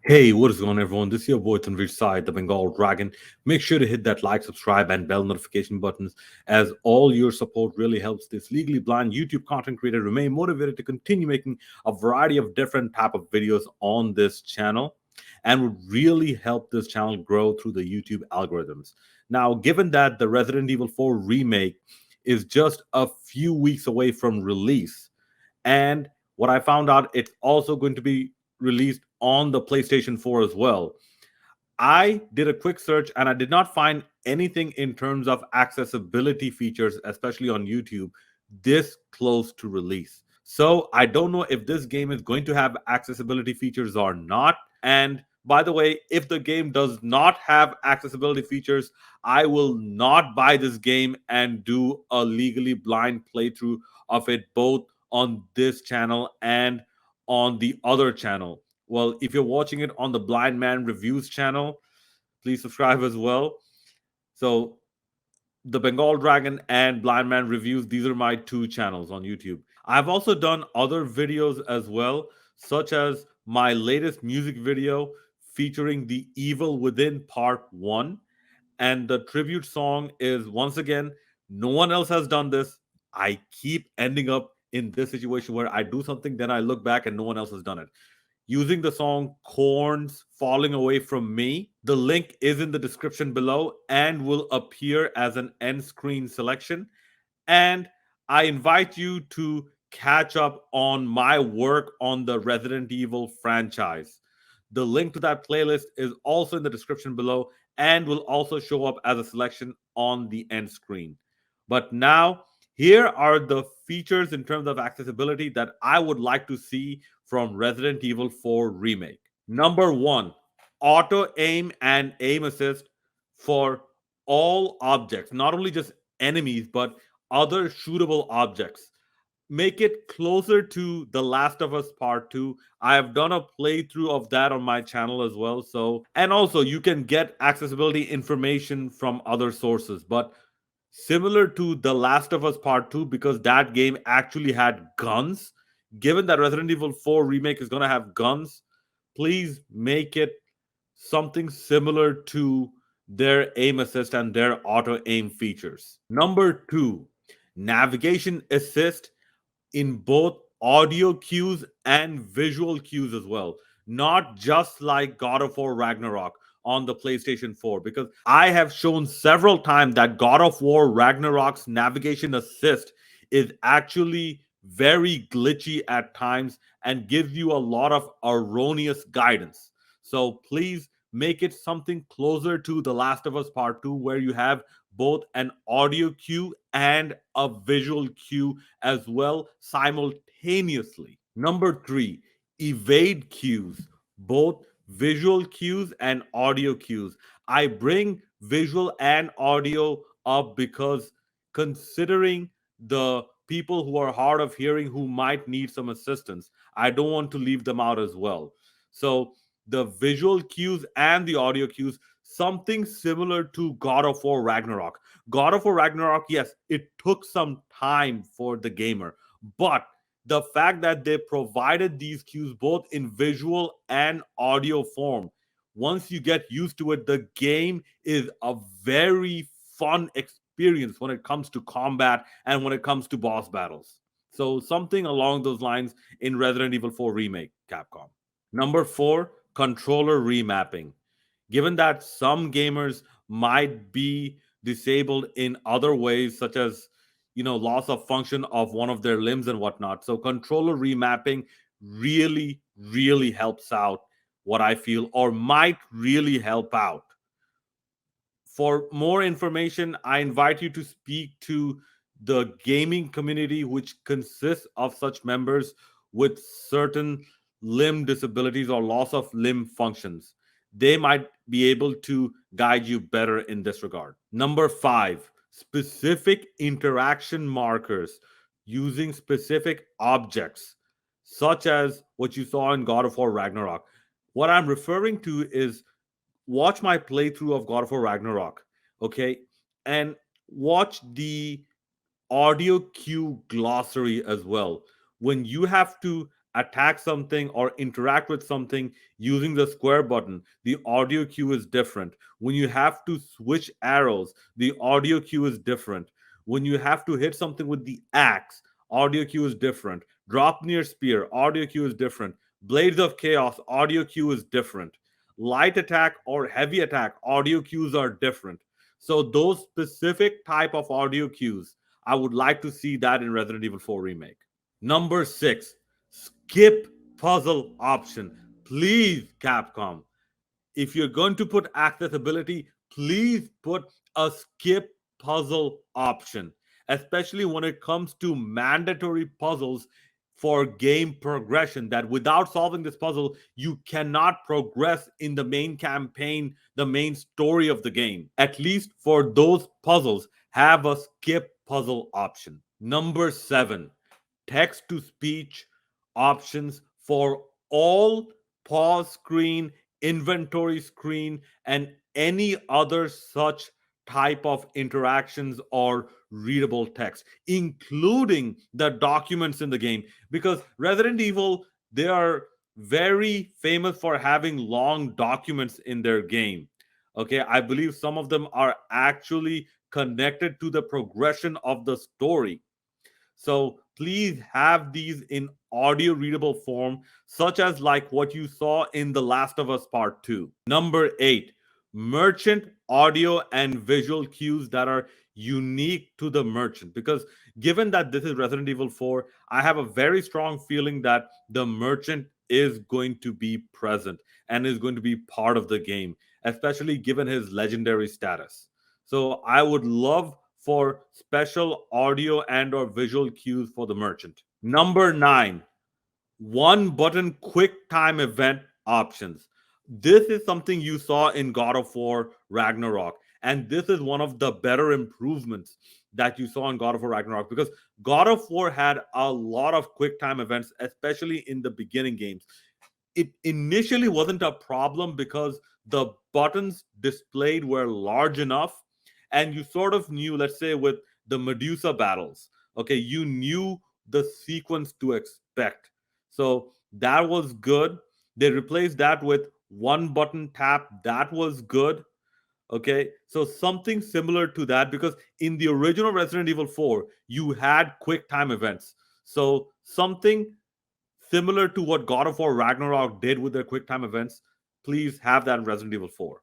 Hey, what is going on, everyone? This is your boy Tanvir Sai, the Bengal Dragon. Make sure to hit that like, subscribe, and bell notification buttons, as all your support really helps this legally blind YouTube content creator remain motivated to continue making a variety of different type of videos on this channel, and would really help this channel grow through the YouTube algorithms. Now, given that the Resident Evil 4 remake is just a few weeks away from release, and what I found out, it's also going to be released on the PlayStation 4 as well. I did a quick search and I did not find anything in terms of accessibility features, especially on YouTube, this close to release. So I don't know if this game is going to have accessibility features or not. And by the way, if the game does not have accessibility features, I will not buy this game and do a legally blind playthrough of it, both on this channel and on the other channel. Well, if you're watching it on the Blind Man Reviews channel, please subscribe as well. So, the Bengal Dragon and Blind Man Reviews, these are my two channels on YouTube. I've also done other videos as well, such as my latest music video featuring The Evil Within Part 1. And the tribute song is, once again, no one else has done this. I keep ending up in this situation where I do something, then I look back and no one else has done it, using the song Korn's Falling Away From Me. The link is in the description below and will appear as an end screen selection. And I invite you to catch up on my work on the Resident Evil franchise. The link to that playlist is also in the description below and will also show up as a selection on the end screen. But now, here are the features in terms of accessibility that I would like to see from Resident Evil 4 Remake. Number one, auto aim and aim assist for all objects, not only just enemies, but other shootable objects. Make it closer to The Last of Us Part 2. I have done a playthrough of that on my channel as well. So, and also you can get accessibility information from other sources, but similar to The Last of Us Part 2, because that game actually had guns. Given that Resident Evil 4 Remake is going to have guns, please make it something similar to their aim assist and their auto aim features. Number two, navigation assist in both audio cues and visual cues as well. Not just like God of War Ragnarok on the PlayStation 4, because I have shown several times that God of War Ragnarok's navigation assist is actually very glitchy at times and gives you a lot of erroneous guidance. So please make it something closer to The Last of Us Part 2, where you have both an audio cue and a visual cue as well simultaneously. Number three, evade cues, both visual cues and audio cues. I bring visual and audio up because, considering the people who are hard of hearing who might need some assistance, I don't want to leave them out as well. So the visual cues and the audio cues, something similar to God of War Ragnarok. God of War Ragnarok, yes, it took some time for the gamer, but the fact that they provided these cues both in visual and audio form, once you get used to it, the game is a very fun experience when it comes to combat and when it comes to boss battles. So, something along those lines in Resident Evil 4 Remake, Capcom. Number four, controller remapping. Given that some gamers might be disabled in other ways, such as loss of function of one of their limbs and whatnot, so controller remapping really, really helps out, what I feel, or might really help out. For more information, I invite you to speak to the gaming community, which consists of such members with certain limb disabilities or loss of limb functions. They might be able to guide you better in this regard. Number five, specific interaction markers using specific objects, such as what you saw in God of War Ragnarok. What I'm referring to is, watch my playthrough of God of War Ragnarok, okay, and watch the audio cue glossary as well. When you have to attack something or interact with something using the square button, the audio cue is different. When you have to switch arrows, the audio cue is different. When you have to hit something with the axe, audio cue is different. Drop near spear, audio cue is different. Blades of Chaos, audio cue is different. Light attack or heavy attack, audio cues are different. So those specific type of audio cues, I would like to see that in Resident Evil 4 Remake. Number 6, skip puzzle option. Please, Capcom, if you're going to put accessibility, please put a skip puzzle option, especially when it comes to mandatory puzzles for game progression. That without solving this puzzle, you cannot progress in the main campaign, the main story of the game. At least for those puzzles, have a skip puzzle option. Number 7, text to speech options for all pause screen, inventory screen, and any other such type of interactions or readable text, including the documents in the game. Because Resident Evil, they are very famous for having long documents in their game. Okay, I believe some of them are actually connected to the progression of the story. So please have these in audio readable form, such as like what you saw in The Last of Us Part 2. Number 8, merchant audio and visual cues that are unique to the merchant. Because given that this is Resident Evil 4, I have a very strong feeling that the merchant is going to be present and is going to be part of the game, especially given his legendary status. So I would love for special audio and or visual cues for the merchant. Number 9, one button quick time event options. This is something you saw in God of War Ragnarok, and this is one of the better improvements that you saw in God of War Ragnarok, because God of War had a lot of quick time events, especially in the beginning games. It initially wasn't a problem because the buttons displayed were large enough, and you sort of knew, let's say with the Medusa battles, okay, you knew the sequence to expect. So that was good. They replaced that with one button tap. That was good. Okay, so something similar to that, because in the original Resident Evil 4, you had quick time events. So something similar to what God of War Ragnarok did with their quick time events, please have that in Resident Evil 4.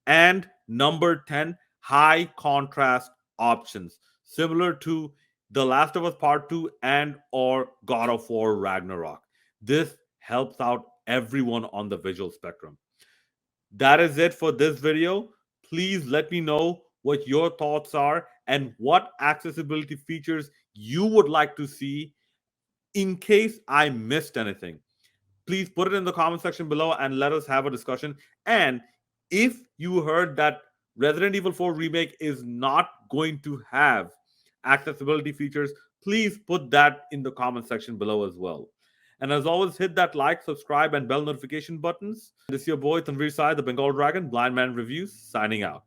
And number 10, high contrast options, similar to The Last of Us Part 2 and or God of War Ragnarok. This helps out everyone on the visual spectrum. That is it for this video. Please let me know what your thoughts are and what accessibility features you would like to see in case I missed anything. Please put it in the comment section below and let us have a discussion. And if you heard that Resident Evil 4 Remake is not going to have accessibility features, please put that in the comment section below as well. And as always, hit that like, subscribe, and bell notification buttons. This is your boy Tanvir Sai, the Bengal Dragon, Blind Man Reviews, signing out.